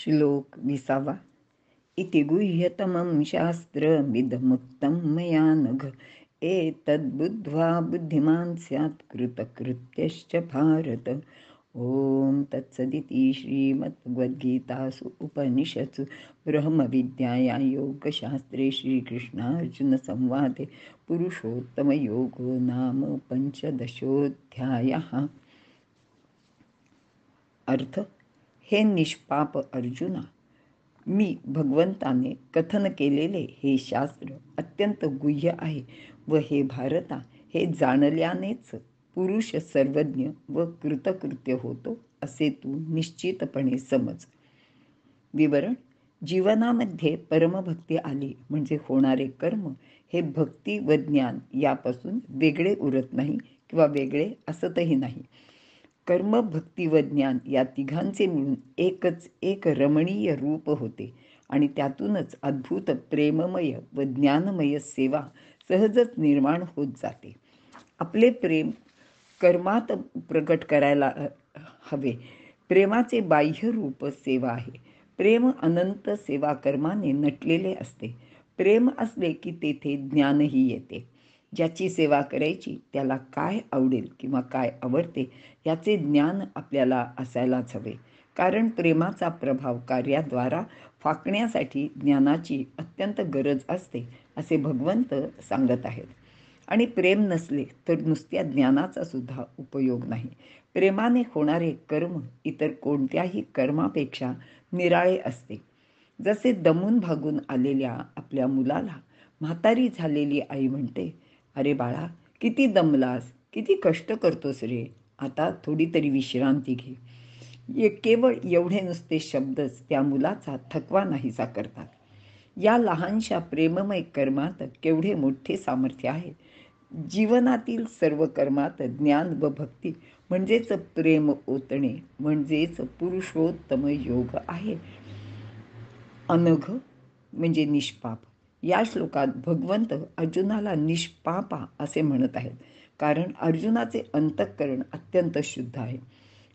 श्लोक 20. इति गुह्यतमं शास्त्रमिदमुक्तं मया नघ एतद्बुद्ध्वा बुद्धिमान् स्यात् कृतकृत्यश्च भारत। ओम तत्सदिति श्रीमद्भगवद्गीतासु उपनिषत्सु ब्रह्मविद्यायां योगशास्त्रे श्रीकृष्णार्जुनसंवादे पुरुषोत्तमयोगो नाम पंचदशोऽध्यायः। अर्थ: हे निष्पाप अर्जुना, मी भगवंताने कथन केलेले हे शास्त्र अत्यंत गुह्य आहे व हे भारता, हे जाणल्यानेच पुरुष सर्वज्ञ व कृतकृत्य होतो असे तू निश्चितपणे समज. विवरण: जीवनामध्ये परमभक्ती आली म्हणजे होणारे कर्म हे भक्ती व ज्ञान यापासून वेगळे उरत नाही किंवा वेगळे असतही नाही. कर्म, भक्ती व ज्ञान या तिघांचे मिळून एकच एक रमणीय रूप होते आणि त्यातूनच अद्भुत प्रेममय व ज्ञानमय सेवा सहजच निर्माण होत जाते. आपले प्रेम कर्मात प्रकट करायला हवे. प्रेमाचे बाह्य रूप सेवा आहे. प्रेम अनंत सेवा कर्माने नटलेले असते. प्रेम असले की तेथे ज्ञानही येते. ज्याची सेवा करायची त्याला काय आवडेल किंवा काय आवडते याचे ज्ञान आपल्याला असायलाच हवे. कारण प्रेमाचा प्रभाव कार्याद्वारा फाकण्यासाठी ज्ञानाची अत्यंत गरज असते असे भगवंत सांगत आहेत. आणि प्रेम नसले तर नुसत्या ज्ञानाचा सुद्धा उपयोग नाही. प्रेमाने होणारे कर्म इतर कोणत्याही कर्मापेक्षा निराळे असते. जसे दमून भागून आलेल्या आपल्या मुलाला म्हातारी झालेली आई म्हणते, अरे बाळा, किती दमलास, किती कष्ट करतोस रे, आता थोडी तरी विश्रांती घे. केवळ एवढे नुसते शब्दच त्या मुलाचा थकवा नाहीसा करतात. या लहानशा प्रेममय कर्मात केवढे मोठे सामर्थ्य आहे. जीवनातील सर्व कर्मात ज्ञान व भक्ती म्हणजेच प्रेम ओतणे म्हणजेच पुरुषोत्तम योग आहे. अनघ म्हणजे निष्पाप. या श्लोकात भगवंत अर्जुनाला निष्पापा असे म्हणत आहेत, कारण अर्जुनाचे अंतःकरण अत्यंत शुद्ध आहे.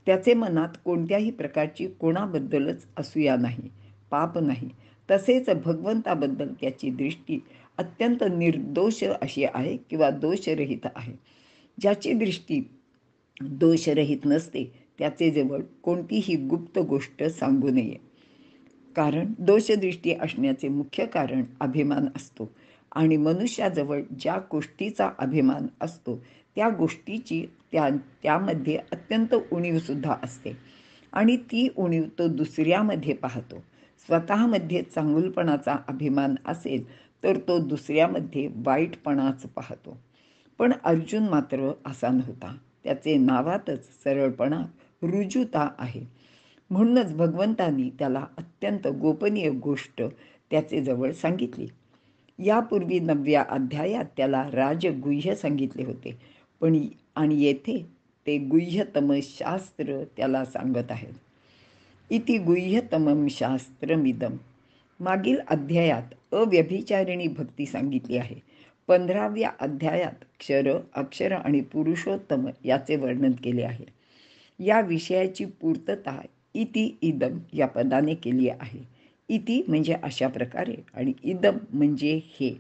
त्याचे मनात कोणत्याही प्रकारची कोणाबद्दलच असूया नाही, पाप नाही. तसेच भगवंताबद्दल त्याची दृष्टी अत्यंत निर्दोष अशी आहे किंवा दोषरहित आहे. ज्याची दृष्टी दोषरहित नसते त्याचे जवळ कोणतीही गुप्त गोष्ट सांगू नये. कारण दोषदृष्टी असण्याचे मुख्य कारण अभिमान असतो आणि मनुष्याजवळ ज्या गोष्टीचा अभिमान असतो त्या गोष्टीची त्यामध्ये अत्यंत उणीवसुद्धा असते आणि ती उणीव तो दुसऱ्यामध्ये पाहतो. स्वतःमध्ये चांगुलपणाचा अभिमान असेल तर तो दुसऱ्यामध्ये वाईटपणाच पाहतो. पण अर्जुन मात्र असा नव्हता. त्याचे नावातच सरळपणा, रुजुता आहे. म्हणूनच भगवंतांनी त्याला अत्यंत गोपनीय गोष्ट त्याचे जवळ सांगितली. यापूर्वी 9व्या अध्यायात त्याला राजगुह्य सांगितले होते, पण आणि येथे ते गुह्यतम शास्त्र त्याला सांगत आहेत. इति गुह्यतमं शास्त्रमिदं. मागील अध्यायात अव्यभिचारिणी भक्ती सांगितली आहे. 15व्या अध्यायात क्षर, अक्षर आणि पुरुषोत्तम याचे वर्णन केले आहे. या विषयाची पूर्तता इति इदम या पदाने केली आहे. इति म्हणजे अशा प्रकारे आणि इदम म्हणजे हे.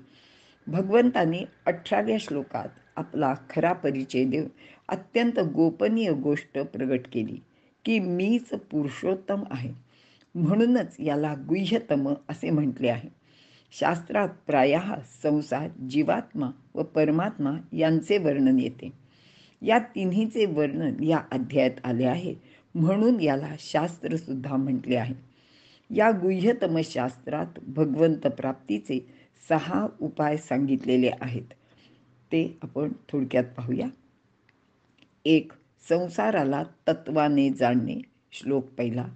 भगवंतांनी 18व्या श्लोकात आपला खरा परिचय देऊन अत्यंत गोपनीय गोष्ट प्रगट केली की मीच पुरुषोत्तम आहे. म्हणूनच याला गुह्यतम असे म्हटले आहे. शास्त्रात प्रायः संसार, जीवात्मा व परमात्मा यांचे वर्णन येते. या तिन्हीचे वर्णन या अध्यायात आले आहे, म्हणून याला शास्त्र सुद्धा म्हटले आहे. या गुह्यतम शास्त्रात भगवंत प्राप्तीचे 6 उपाय सांगितलेले आहेत. ते आपण थोडक्यात पाहूया. 1. संसाराला तत्वाने जाणणे, श्लोक 1.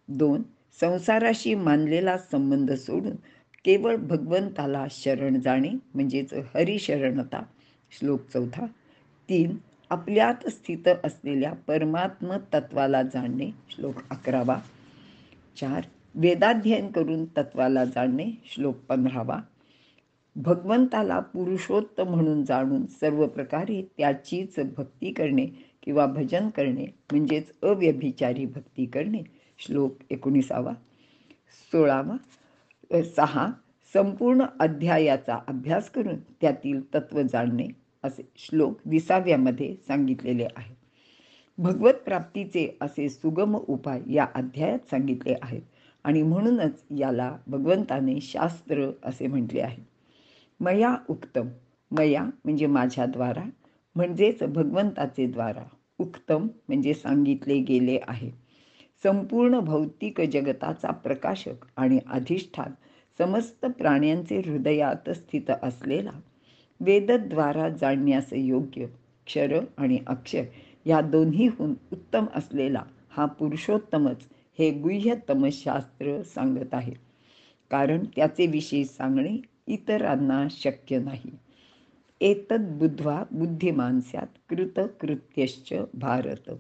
2. संसाराशी मानलेला संबंध सोडून केवळ भगवंताला शरण जाणे म्हणजेच हरिशरणता, श्लोक 4. 3. आपल्यात स्थित असलेल्या परमात्म तत्वाला जाणणे, श्लोक 11. 4. वेदाध्ययन करून तत्वाला जाणणे, श्लोक 15. भगवंताला पुरुषोत्तम म्हणून जाणून सर्व प्रकारे त्याचीच भक्ती करणे किंवा भजन करणे म्हणजेच अव्यभिचारी भक्ती करणे, श्लोक 19. 6 संपूर्ण अध्यायाचा अभ्यास करून त्यातील तत्व जाणणे असे श्लोक 20व्यामध्ये सांगितलेले आहे. भगवत प्राप्तीचे असे सुगम उपाय या अध्यायात सांगितले आहेत आणि म्हणूनच याला भगवंताने शास्त्र असे म्हटले आहे. मया उक्तम, मया म्हणजे माझ्याद्वारा, म्हणजेच भगवंताचे द्वारा, उक्तम म्हणजे सांगितले गेले आहे. संपूर्ण भौतिक जगताचा प्रकाशक आणि अधिष्ठान, समस्त प्राण्यांचे हृदयात स्थित असलेला, वेदद्वारा जाणण्यास योग्य, क्षर आणि अक्षर या दोन्हीहून उत्तम असलेला हा पुरुषोत्तमच हे गुह्यतम शास्त्र सांगत आहे. कारण त्याचे विषय सांगणे इतरांना शक्य नाही. एतद् बुद्ध्वा बुद्धिमान स्यात् कृतकृत्यश्च भारत.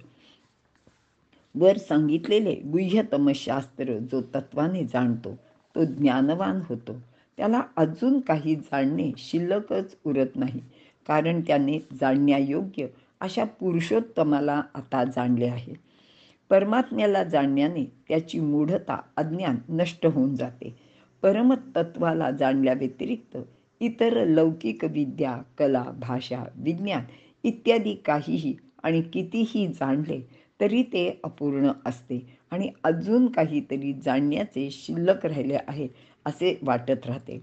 वर सांगितलेले गुह्यतम शास्त्र जो तत्वाने जाणतो तो ज्ञानवान होतो. त्याला अजून काही जाणणे शिल्लकच उरत नाही, कारण त्याने जाणण्यायोग्य अशा पुरुषोत्तमाला आता जाणले आहे. परमात्म्याला जाणण्याने त्याची मूढता, अज्ञान नष्ट होऊन जाते. परमतत्वाला जाणल्या व्यतिरिक्त इतर लौकिक विद्या, कला, भाषा, विज्ञान इत्यादी काहीही आणि कितीही जाणले तरी ते अपूर्ण असते आणि अजून काहीतरी जाणण्याचे शिल्लक राहिले आहे असे वाटत राहते.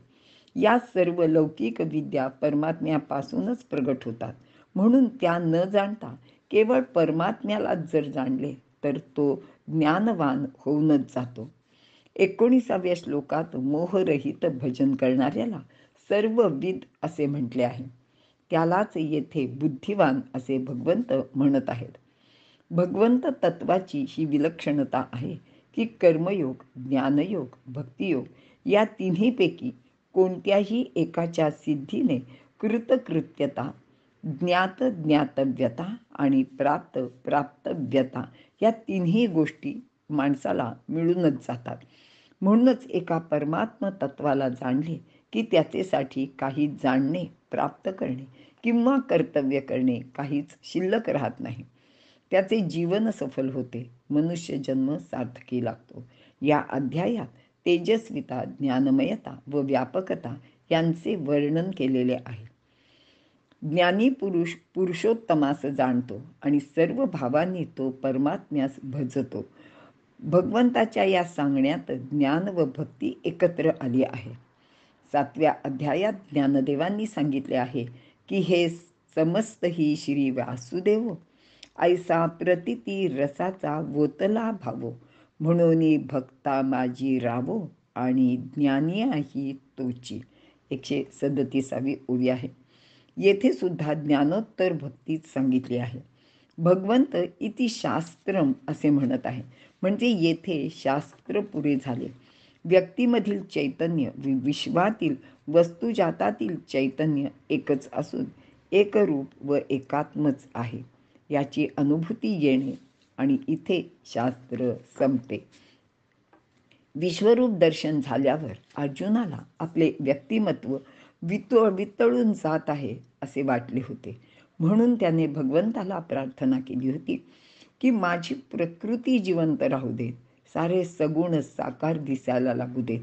या सर्व लौकिक विद्या परमात्म्यापासूनच प्रगट होतात, म्हणून त्या न जाणता केवळ परमात्म्यालाच जर जाणले तर तो ज्ञानवान होऊनच जातो. 19व्या श्लोकात मोहरहित भजन करणाऱ्याला सर्वविद असे म्हटले आहे. त्यालाच येथे बुद्धिवान असे भगवंत म्हणत आहेत. भगवंत तत्वाची ही विलक्षणता आहे की कर्मयोग, ज्ञानयोग, भक्तियोग या तिन्हीपैकी कोणत्याही एकाच्या सिद्धीने कृतकृत्यता, ज्ञात ज्ञातव्यता आणि प्राप्त प्राप्तव्यता या तिन्ही गोष्टी माणसाला मिळूनच जातात. म्हणूनच एका परमात्म तत्वाला जाणले की त्याचेसाठी काही जाणणे, प्राप्त करणे किंवा कर्तव्य करणे काहीच शिल्लक राहत नाही. त्याचे जीवन सफल होते, मनुष्य जन्म सार्थकी लागतो. या अध्यायात तेजस्विता, ज्ञानमयता व व्यापकता यांचे वर्णन केलेले आहे. ज्ञानी पुरुष पुरुषोत्तमास जाणतो आणि सर्व भावांनी तो परमात्म्यास भजतो. भगवंताच्या या सांगण्यात ज्ञान व भक्ती एकत्र आली आहे. 7व्या अध्यायात ज्ञानदेवांनी सांगितले आहे की हे समस्त ही श्री वासुदेव ऐसा प्रतिती रसाचा वोतला भावो, म्हणून भक्ता माझी रावो आणि ज्ञानी आहे तोची. 137वी ओवी आहे. येथे सुद्धा ज्ञानोत्तर भक्तीच सांगितली आहे. भगवंत इति शास्त्रम असे म्हणत आहे, म्हणजे येथे शास्त्र पुरे झाले. व्यक्तीमधील चैतन्य विश्वातील वस्तुजातातील चैतन्य एकच असून एकरूप व एकात्मच आहे याची अनुभूती येणे आणि इथे शास्त्र संपते. विश्वरूप दर्शन झाल्यावर अर्जुनाला आपले व्यक्तिमत्व वितळून जात आहे असे वाटले होते. म्हणून त्याने भगवंताला प्रार्थना केली होती की माझी प्रकृती जिवंत राहू देत, सारे सगुण साकार दिसायला लागू देत.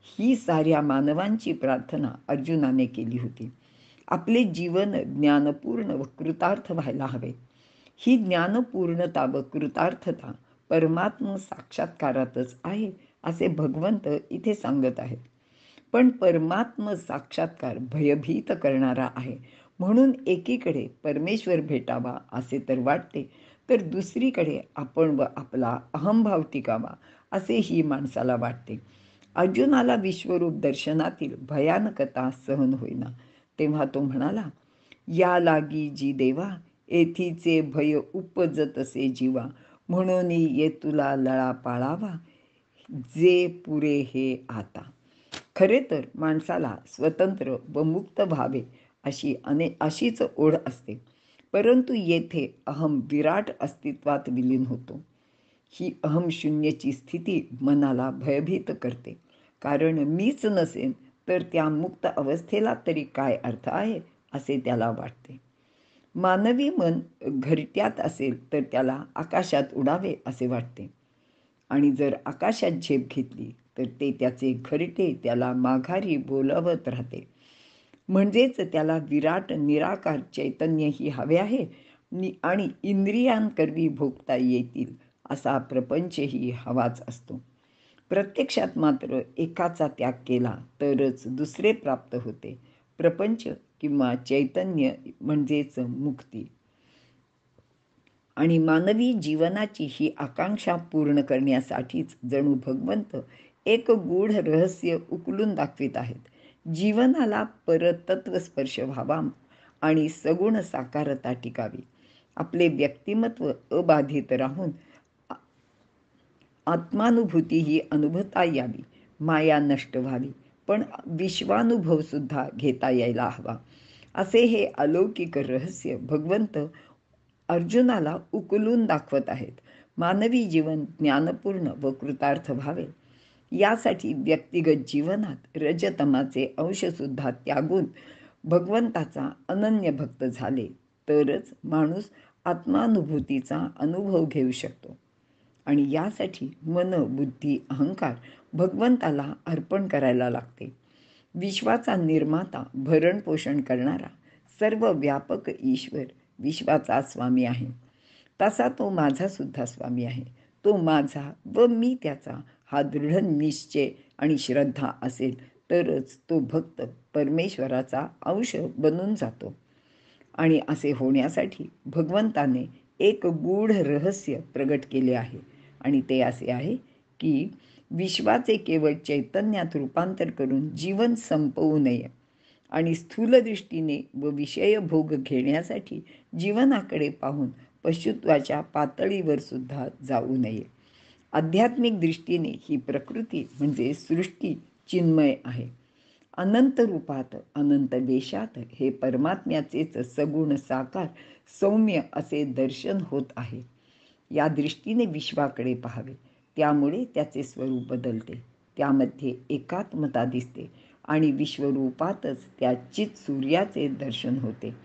ही साऱ्या मानवांची प्रार्थना अर्जुनाने केली होती. आपले जीवन ज्ञानपूर्ण व कृतार्थ व्हायला हवे. ही ज्ञानपूर्णता व कृतार्थता परमात्म साक्षात्कारातच आहे असे भगवंत इथे सांगत आहेत. पण परमात्म साक्षात्कार भयभीत करणारा आहे, म्हणून एकीकडे परमेश्वर भेटावा असे तर वाटते, तर दुसरीकडे आपण व आपला अहंभाव टिकावा असेही माणसाला वाटते. अर्जुनाला विश्वरूप दर्शनातील भयानकता सहन होईना, तेव्हा तो म्हणाला, या लागी जी देवा येथीचे भय उपजतसे जीवा, म्हणून ये तुला लळा पाळावा जे पुरे हे आता. खरे तर माणसाला स्वतंत्र व मुक्त व्हावे अशीच ओढ असते, परंतु येथे अहम विराट अस्तित्वात विलीन होतो. ही अहम शून्यची स्थिती मनाला भयभीत करते, कारण मीच नसेन तर त्या मुक्त अवस्थेला तरी काय अर्थ आहे असे त्याला वाटते. मानवी मन घरट्यात असेल तर त्याला आकाशात उडावे असे वाटते, आणि जर आकाशात झेप घेतली तर ते त्याचे घरटे त्याला माघारी बोलावत राहते. म्हणजेच त्याला विराट निराकार चैतन्यही हवे आहे आणि इंद्रियांकरवी भोगता येतील असा प्रपंचही हवाच असतो. प्रत्यक्षात मात्र एकाचा त्याग केला तरच दुसरे प्राप्त होते, प्रपंच किंवा चैतन्य म्हणजेच मुक्ती. आणि मानवी जीवनाची ही आकांक्षा पूर्ण करण्यासाठीच जणू भगवंत एक गूढ रहस्य उकलून दाखवित आहेत. जीवनाला परतत्व स्पर्श व्हावा आणि सगुण साकारता टिकावी. आपले व्यक्तिमत्व अबाधित राहून आत्मानुभूती ही अनुभवता यावी. माया नष्ट व्हावी, पण विश्वानुभव सुद्धा घेता यायला हवा. असे हे अलौकिक रहस्य भगवंत अर्जुनाला उकलून दाखवत आहेत. मानवी जीवन ज्ञानपूर्ण व कृतार्थ व्हावे यासाठी व्यक्तिगत जीवनात रजतमाचे अंशसुद्धा त्यागून भगवंताचा अनन्य भक्त झाले तरच माणूस आत्मानुभूतीचा अनुभव घेऊ शकतो. आणि यासाठी मन, बुद्धी, अहंकार भगवंताला अर्पण करायला लागते. विश्वाचा निर्माता, भरणपोषण करणारा, सर्व व्यापक ईश्वर विश्वाचा स्वामी आहे. तसा तो माझा सुद्धा स्वामी आहे. तो माझा व मी त्याचा हा दृढ निश्चय आणि श्रद्धा असेल तरच तो भक्त परमेश्वराचा अंश बनून जातो. आणि असे होण्यासाठी भगवंताने एक गूढ रहस्य प्रगट केले आहे. आणि ते असे आहे की विश्वाचे केवळ चैतन्यात रूपांतर करून जीवन संपवू नये आणि स्थूल दृष्टीने व विषयभोग घेण्यासाठी जीवनाकडे पाहून पशुत्वाच्या पातळीवर सुद्धा जाऊ नये. आध्यात्मिक दृष्टीने ही प्रकृती म्हणजे सृष्टी चिन्मय आहे. अनंत रूपात अनंत वेशात हे परमात्म्याचेच सगुण साकार सौम्य असे दर्शन होत आहे. या दृष्टीने विश्वाकडे पाहावे. त्यामुळे त्याचे स्वरूप बदलते, त्यामध्ये एकात्मता दिसते आणि विश्वरूपातच त्या चित सूर्याचे दर्शन होते.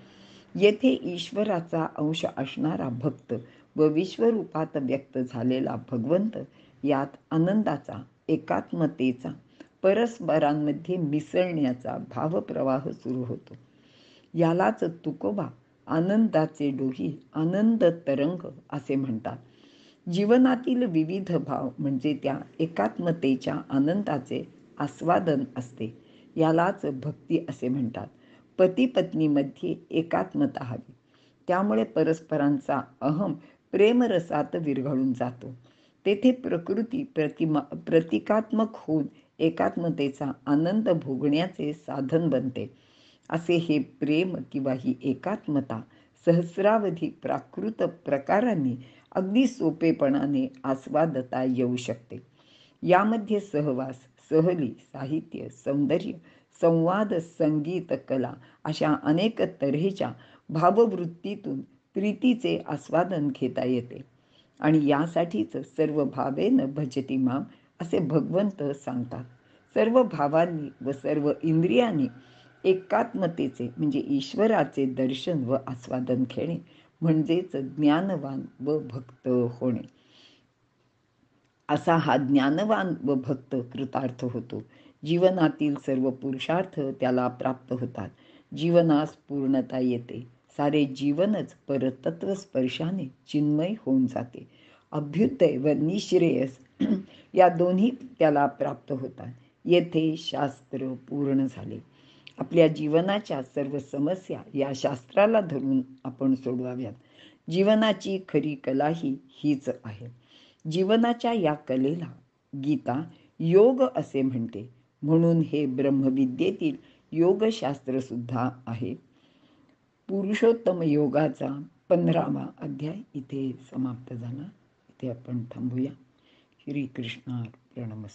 येथे ईश्वराचा अंश असणारा भक्त व विश्वरूपात व्यक्त झालेला भगवंत यात आनंदाचा, एकात्मतेचा, परस्परांमध्ये मिसळण्याचा भावप्रवाह सुरू होतो. यालाच तुकोबा आनंदाचे डोही, आनंद तरंग असे म्हणतात. जीवनातील विविध भाव म्हणजे त्या एकात्मतेच्या आनंदाचे आस्वादन असते. यालाच भक्ती असे म्हणतात. पती पत्नीमध्ये एकात्मता हवी. त्यामुळे परस्परांचा अहम प्रेमरसात विरघळून जातो. तेथे प्रकृती प्रतिकात्मक होऊन एकात्मतेचा आनंद भोगण्याचे साधन बनते. असे हे प्रेम किंवा ही एकात्मता सहस्रावधी प्राकृत प्रकारांनी अगदी सोपेपणाने आस्वादता येऊ शकते. यामध्ये सहवास, सहली, साहित्य, सौंदर्य, संवाद, संगीत, कला अशा अनेक तऱ्हेच्या भाववृत्तीतून प्रीतीचे आस्वादन घेता येते. आणि यासाठीच सर्व भावेन भजती माम असे भगवंत सांगतात. सर्व भावांनी व सर्व इंद्रियांनी एकात्मतेचे म्हणजे ईश्वराचे दर्शन व आस्वादन घेणे म्हणजेच ज्ञानवान व भक्त होणे. असा हा ज्ञानवान व भक्त कृतार्थ होतो. जीवनातील सर्व पुरुषार्थ त्याला प्राप्त होतात. जीवनास पूर्णता येते. सारे जीवनच परतत्व स्पर्शाने चिन्मय होऊन जाते. अभ्युदय व निःश्रेयस या दोन्ही त्याला प्राप्त होतात. येथे शास्त्र पूर्ण झाले. आपल्या जीवनाच्या सर्व समस्या या शास्त्राला धरून आपण सोडवाव्यात. जीवनाची खरी कलाही हीच आहे. जीवनाच्या या कलेला गीता योग असे म्हणते. म्हणून हे ब्रह्मविद्येतील योगशास्त्र सुद्धा आहे. पुरुषोत्तम योगाचा 15वा अध्याय इथे समाप्त झाला. इथे आपण थांबूया. श्रीकृष्णार्पणमस्तु.